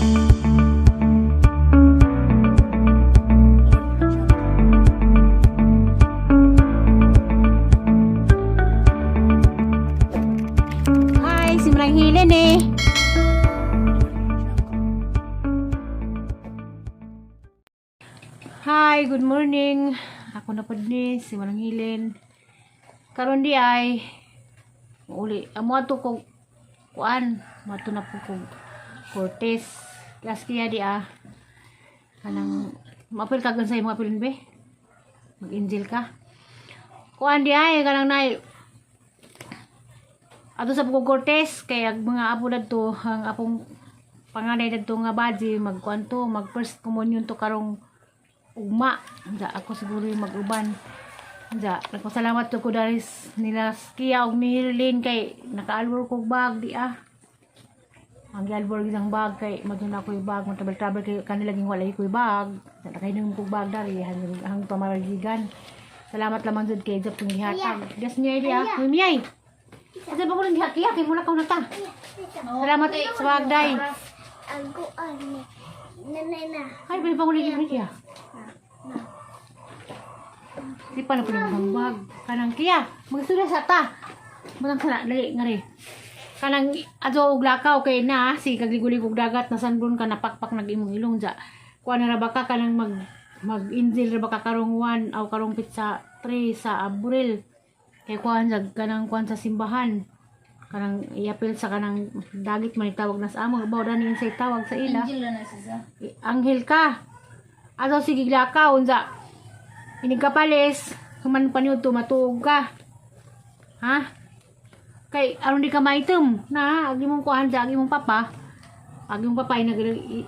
Hi, si Marang Helen eh. Hi, good morning. Ako na po ni si Marang Helen. Karon di ay uli amo ato ko kuan, mato na po ko Cortez. Gas kaya di kanang mapil ka sa imong apilin be. Mag-angel ka. Kuan di ay kanang nay ato sa Pugo Cortez kay ang mga apo dadto ang apong panganay dadto nga baji magkuanto mag first communion to karong ugma. Da ako siguro yung mag-uban. Da nagpasalamat to ko dahil nila Kia og Mirlin kay nakaalwor kog bag di ang gialbor gisang bag kay maguna ko yung bag matabal-tabal kay kanila ging walay ko yung bag. Da kay nung kog bag dari hang pamaragigan. Salamat lamang jud kay Jap kung gihatag. Gas niya di Mimiyay. Asa ba ko lang gihakiya kay mula ka na ta. Salamat sa bagday. Ako nanay na. Ay, ba yung panguli yung Kia? Di pa na po yung bag. Kanang Kia, magsuda sa ta. Matang sana, dali nga rin. Kanang ato og lakaw kay na, si kagligolig og dagat, nasanbron ka, napakpak nag-imong ilong dya. Kuha na ba ka kanang mag-inzil ra ba ka karong 1 o karong pizza 3 sa Abril. Kay kuha kanang kuha sa simbahan. Kanang iapil sa kanang dagit man itawag na sa amo baw dani sa tawag sa ila Angel na siya. Anghel ka ato sige glakaw unsa inigkapalis kuman paniud to matuog ka ha kay aron di ka maitem na agi mong kuan agi mong papa ay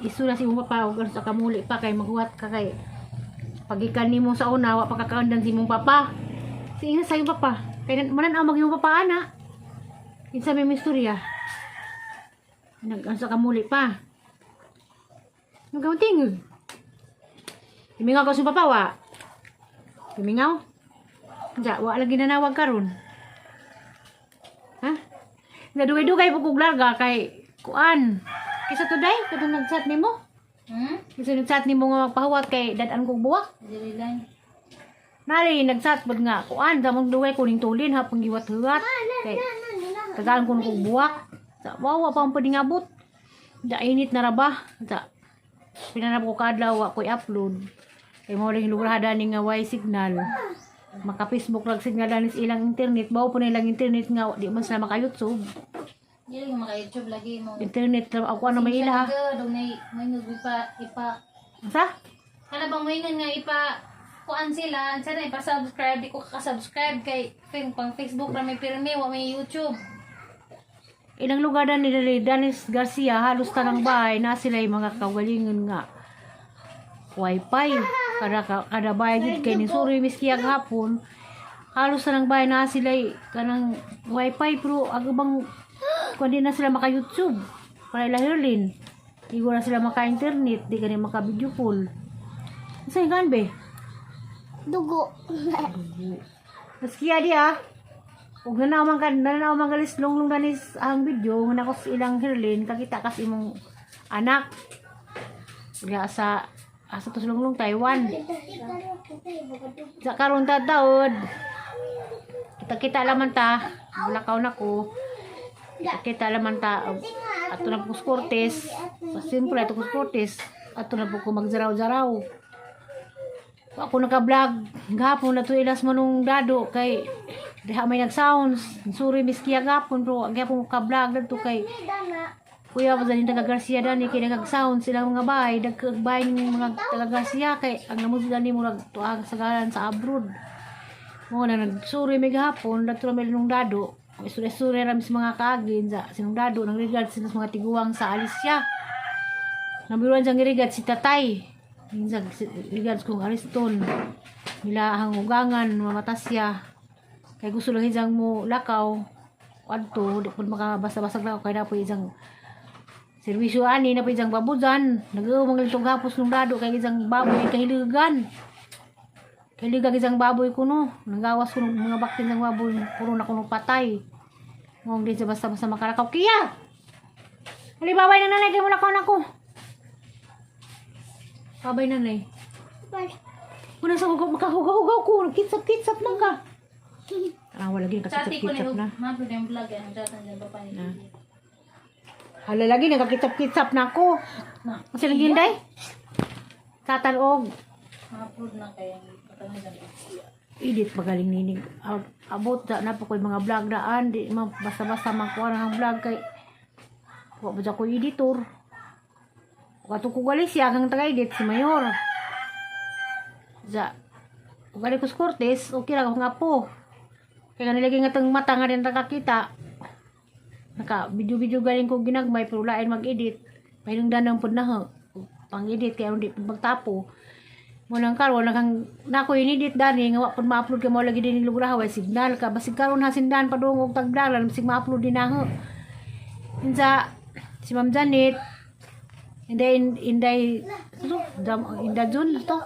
isula si imong papa og sa kamuli pa kay maghuwat ka kay pagikan nimo sa una wa pa kakaandan si imong papa sige sa imong papa kay manan ang imong papa ana. Kinsa may misturya. Nag-ansa ka muli pa. Nagaw-tingog. Himingaw ka sa papa, wa? Himingaw? Diya, wa lagi nanawag karon. Ha? Nadugay-dugay po kong larga kay kuan. Kisa to day, katong nag-chat ni mo? Kisa nag-chat ni mo nga magpahuwat kay dadan kong buwak? Dili lang. Nali, nag-chat po nga kuan. Damang duway kuning tulin ha, panggiwat-huwat. Kay tagaan ko kong buwak. Wow, pa ang pwedeng abot. Da init na raba. Da pinanap ko kadlaw ako i-upload. Kay mo ring lugar ni nga way signal. Maka Facebook lag signal danis ilang internet. Bawo po nilang internet nga di man sila maka YouTube. Dili maka YouTube lagi mo. Internet lang ako ano may ila. Dog may ipa. Sa? Kana bang may nga ipa kuan sila, sana ipa-subscribe, di ko ka-subscribe kay pang Facebook ra may pirmi, wa may YouTube. Ilang lugar na nila Danis Garcia, halos tanang bahay na sila yung mga kawalingon nga wifi. Kada bahay dito kay ni Suri miski ang hapon. Halos tanang bahay na sila kanang wifi pero agabang kundi na sila maka-YouTube. Para ilahirlin. Di ko na sila maka-internet, di ka na maka-video call. Saan kan be? Dugo. Maski adi ug nanaw man galis longlong danis ang video nga nako ilang hirlin kakita kas imong anak diya sa to longlong Taiwan sa karon ta taod kita laman ta bulakaw nako kita laman ta ato na po Cortez simple ato po Cortez ato na po ko magjaraw-jaraw. Ako naka-vlog gahapon na to ilas manong dado kay diha may nag-sounds suri miski gahapon bro gahapon ko ka-vlog dito kay kuya pa din taga Garcia dani kay nag-sound silang mga bahay dagkagbahay ng mga taga Garcia kay ang namuso dani mo nagtuag sa galan sa abroad mo na nagsuri may gahapon dito may nung dado isuri ram sa mga kaagin sa sinong dado nang regard sila sa mga tiguang sa Alicia nabiruan siyang regard si Tatay minsan ligads kong Ariston nila ang ugangan mamatas siya kay gusto lang isang mo lakaw adto di po makabasa-basag lakaw kay na po isang servisyo ani na po isang babudan nag-uumang litong gapos nung dado kay isang baboy kahiligan isang baboy kuno nagawas kuno mga baktin ng baboy puro na kuno patay ngong din sa basta-basta makalakaw kiya halibaway na nalagay mo lakaw na ko Babay nanay. Muna sa hugaw, makahugaw-hugaw ko. Kitsap-kitsap man ka. Wala lagi Chati ko nakakitsap-kitsap na. ma-upload yung vlog yan. Ang chatan dyan pa ni Na. Hala lagi nakakitsap-kitsap na ako. Na. Kasi lagi hindi. Tatanog. Ma-upload na kaya patang dyan. Edit magaling ninig. Abot na po ko yung mga vlog daan. Di basta-basta makuha ng vlog kay wala ba ko editor. Kato ko gali siya kang taga-edit si Mayor. Gali ko sa Cortez, okay lang ako nga po. Kaya nilagay nga itong mata nga rin nakakita. Video-video galing ko ginagmay pero lain mag-edit. Mayroong danang po na ho. Pang-edit kaya hindi magtapo. Walang karon kang nako inedit dani nga wa pud ma-upload ka mo lagi din lugar haway signal ka basig karon hasindan padungog tagdalan basig ma-upload din na ho. Insa si Ma'am Janet inday June to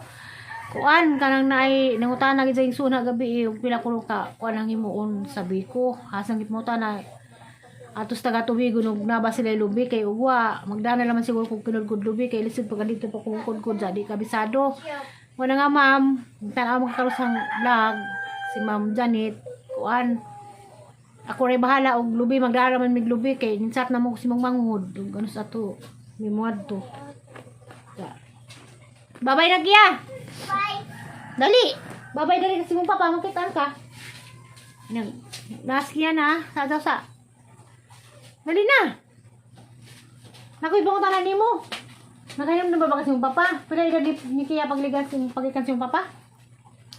kuan kanang naay nangutana gid sa suna gabi ug pila kulo ka kuan ang himuon sabi ko hasang gitmuta na atos taga tubigo ug naba sila lubi kay ugwa magdana naman siguro kog pinulgod lubi kay lisod pag dito pa kumukod jadi kabisado wala nga ma'am tanaw magkarusang vlog si Ma'am Janet kuan ako ray bahala og lubi magdara man mig lubi kay ninsat na mo si mong mangud ug ano sa to mimuad to babay na kiya bye dali babay dali kasi mong papa makitaan ka naskiya na sa dali na nakoy bang tanan nimo nagayam na ba kasi mong papa pila ida ni kiya pagligas pagikan si mong papa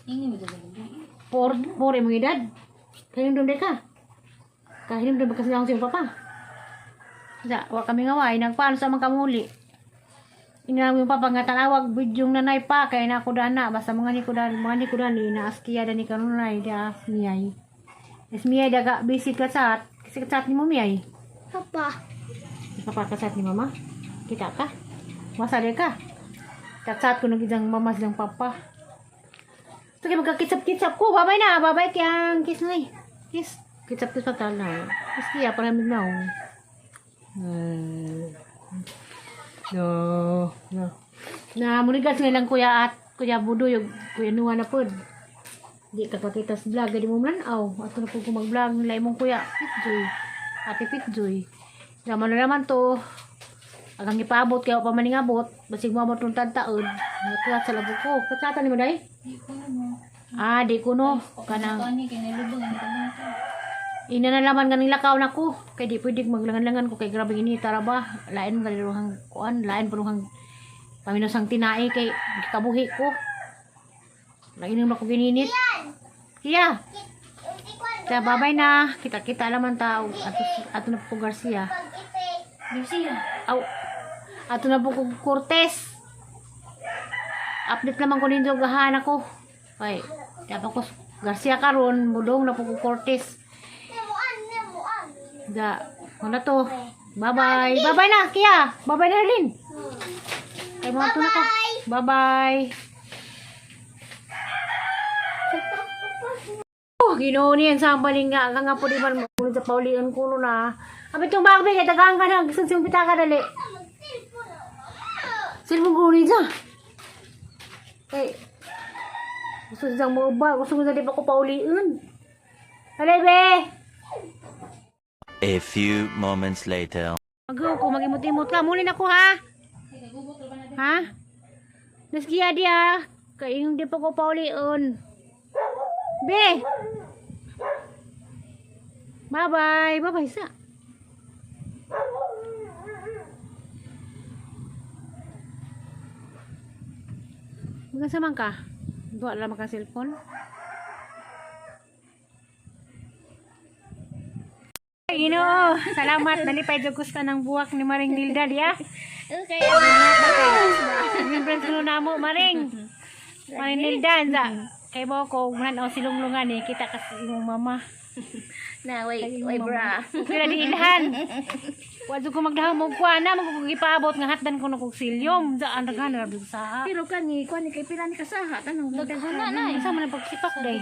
Ingin mo dyan. por imong edad kayong doon ka kahilim doon ba kasi lang si mong papa wa kami ngaway nagpaano sa mga kamuli inang yung papa nga tanawag bidyong nanay pa kay na ko dana basta mga ni ko dani na askiya dani kanunay da miyay miyay daga bisik ka sat kasi ka ni mo miyay papa ka sat ni mama kita ka masali ka katsat ko nagidang mama silang papa sige magkakitsap-kitsap ko babay na babay kaya kiss na kiss kitsap-kitsap tala askiya para mignaw No. Na munigas nga lang kuya at kuya Budoy ug kuya Nuwa na pod. Di ka pakita sa vlog di mo man-aw. Ato na po ko mag-vlog nila imong kuya Pitjoy. Ate Pitjoy. Naman na naman to. Agang ipaabot kaya pa maning abot, basig mo abot ng taon. Natlat sa labo ko. Katsata ni mo day? Di ko no. Kanang Kani kinalubog ang kanito. ina na laman ganing lakaw na ko kay di pwede maglangan-langan ko kay grabe inita ra ba lain kaniruhang kuan lain paruhang paminosang tinai kay kabuhi ko lainom ako gininit kiya kaya babay na kita laman tao ato na po Garcia ato na po Cortez update naman ko ninyo gahan ako ay dapat ko Garcia karon budong na po Cortez ano to? Bye-bye. Bye-bye na, Kia. Bye-bye na, Lin. Kay mga to na ka. Bye-bye. Ginoo niyan sa baling nga nga po di man mo sa paulian kuno na. Abi tong bagay kay tagang ka na gusto sing pitaka dali. Silbong guni sa. Kay gusto sang mo ba, gusto mo dali pa ko paulian. Halay be. A few moments later. Magaw ko, magimot-imot ka. Muli na ko, ha? Ha? Naskiya dia. Kaya hindi pa ko pauliin. Be! Bye-bye. Bye-bye sa. Hanggang saan ka? Doon lang maka cellphone. Ginoo, salamat nalipay jugos ka ng buwak ni Maring Nilda dia. Okay. Yung friends ko na mo Maring. Maring Nilda sa kay mo ko nganaw silunglungan eh kita kasi imong mama. Na wait bra. Kaya di ilhan. Wa jud ko magdahaw mo kuana magkugipaabot nga hatdan ko nako silyom sa andaghan ra sa. Pero kani kuan kay pila ni kasaha tanong Daghan na isa man ang pagsipak day.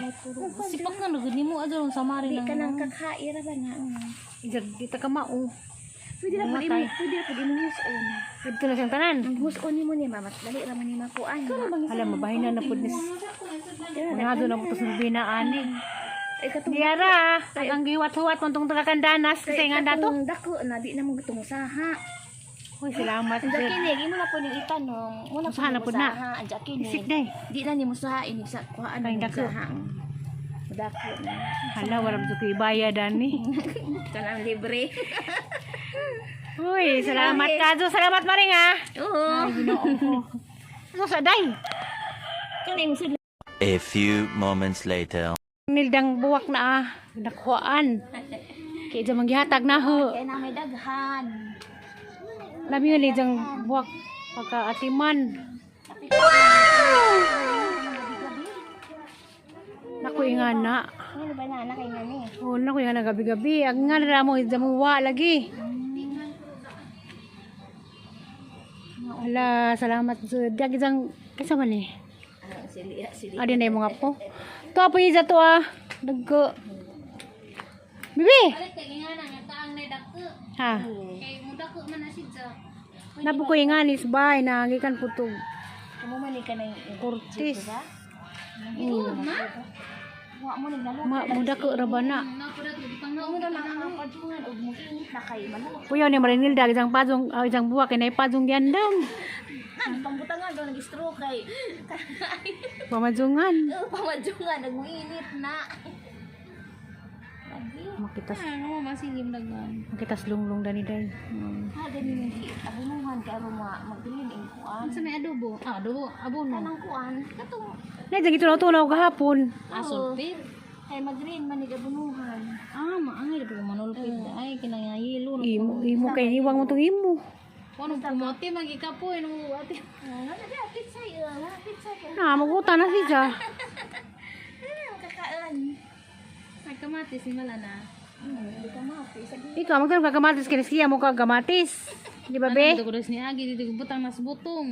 sipak na lugod nimo adto sa mari Di ka nang kakaira ba na? Kita ka mao. Pwede na po Matay. imuhuson. Ito na siyang tanan. Huson ni mo ni mama. Dali raman ni makuan. Alam mo, bahay na napod ni... Nga doon na po ito sa binaan eh. Ay katong Diara, ang giwat-huwat mo itong tagakandanas kasi nga dato. dako na di na mo gutong saha. Uy, salamat. Anja kini imo na po ning itanong. Muna po Usaha na ni po mo na. saha. Anja Isip kini. day. Di na ni mo saha ini sa kuhaan Ay, ng dako. saha. Dako na. Hala, wala mo ito ibayadan ni. Kanang libre. Uy, salamat Kazo. Salamat maring ha. Oo. Ay, ginoo ko. Ano sa day? Kaning sila. A few moments later. Nildang buwak na ah. Nakuhaan. Kaya dyan maghihatag na ho. Kaya na may daghan. Labi nga nildang buwak pagkaatiman. Naku nga na. Ano ba na kay ngani? Oh, naku nga na gabi-gabi. Ang nga na mo, dyan mo wa lagi. Hala, salamat. Dagi dyan, kasama ni. Sili. Adi na yung mga po. Ito po yung to ah. Nagko. Bibi! Balik kay nga nang taang na dako. Ha? Kay mo dako man na siya. Napo ko yung anis bay. Nangikan po ito. Amo man ni kanang Kurtis. Ma? wa mo ni nalo. Muda ko rabana. Napuda ko di pang Amo na lang padungan og mo init na kay mano. Puyaw ni marinil dag isang padong isang buwa kay padzong diandam. Nang pambutangan do nag-stroke kay. Pamadungan. Pamadungan nag-init na. Makitas ano masilim dagan. makitas lunglung dani day. Ha gani ni abunuhan kay aron magdilin ing kuan. Sa may adobo. Ah, adobo, abono. Kanang kuan katong Na jang ito tunaw gahapon. Asulpit. kay magdilin man ni abunuhan. Ah, maangay ko manulpit. Ay kinangayilo. Imo kay iwang mo tong imo. Ano pumote magikapoy no ate. Ano na pizza pizza kay. Na magutan na siya. Kakaan. Ay kamatis si malana. Di ka mapi sa Ikaw magtanong ka kamatis kay siya mo ka kamatis. Di ba be? Dito ko ni Agi dito ko butang nas butong.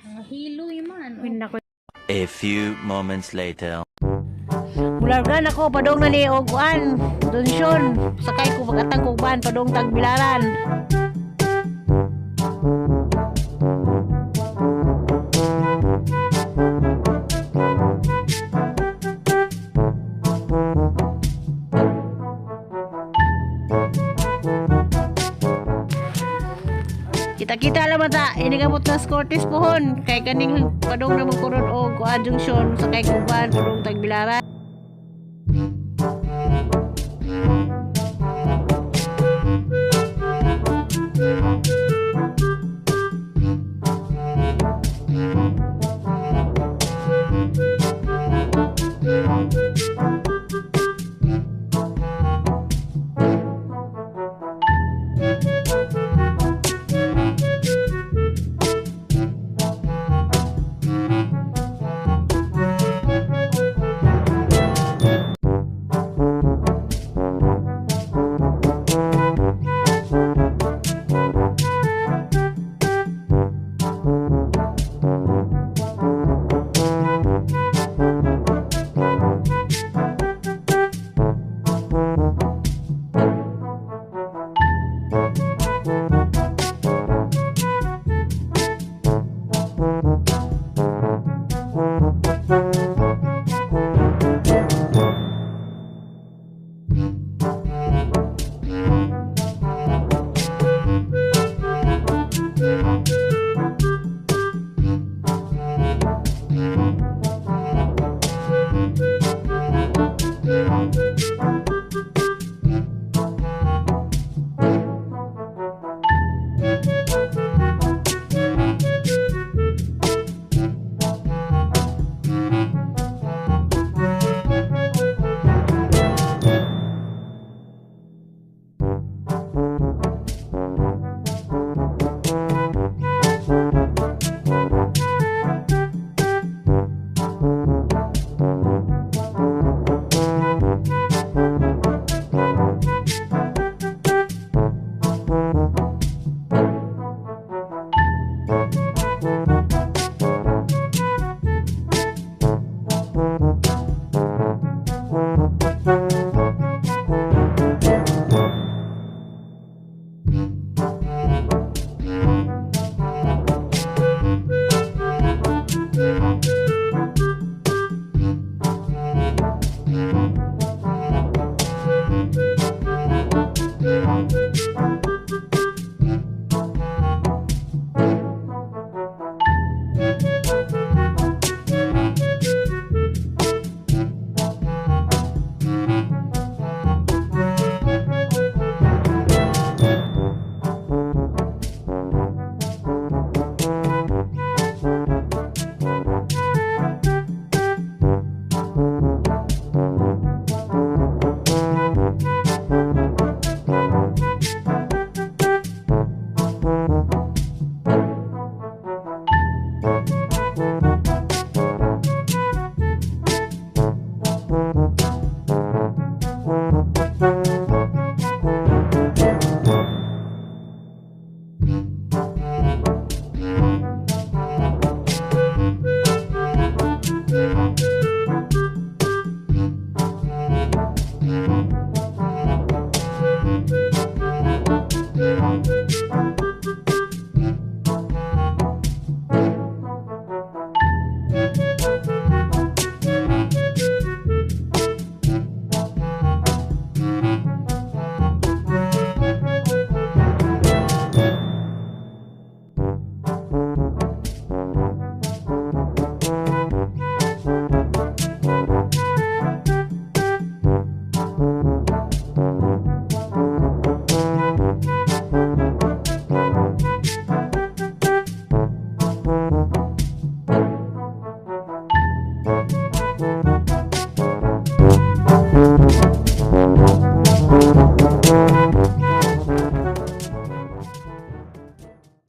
Ang hilo man. Win na ko. A few moments later. Mulargan ako padong na ni Ogwan. Donsyon. Sakay ko pagkatang kugban padong tagbilaran. Kita-kita lang mata, inigamot na Scottish pohon. Kay kaning padong na magkurod o kuadjungsyon sa kay kuban, padong tagbilaran.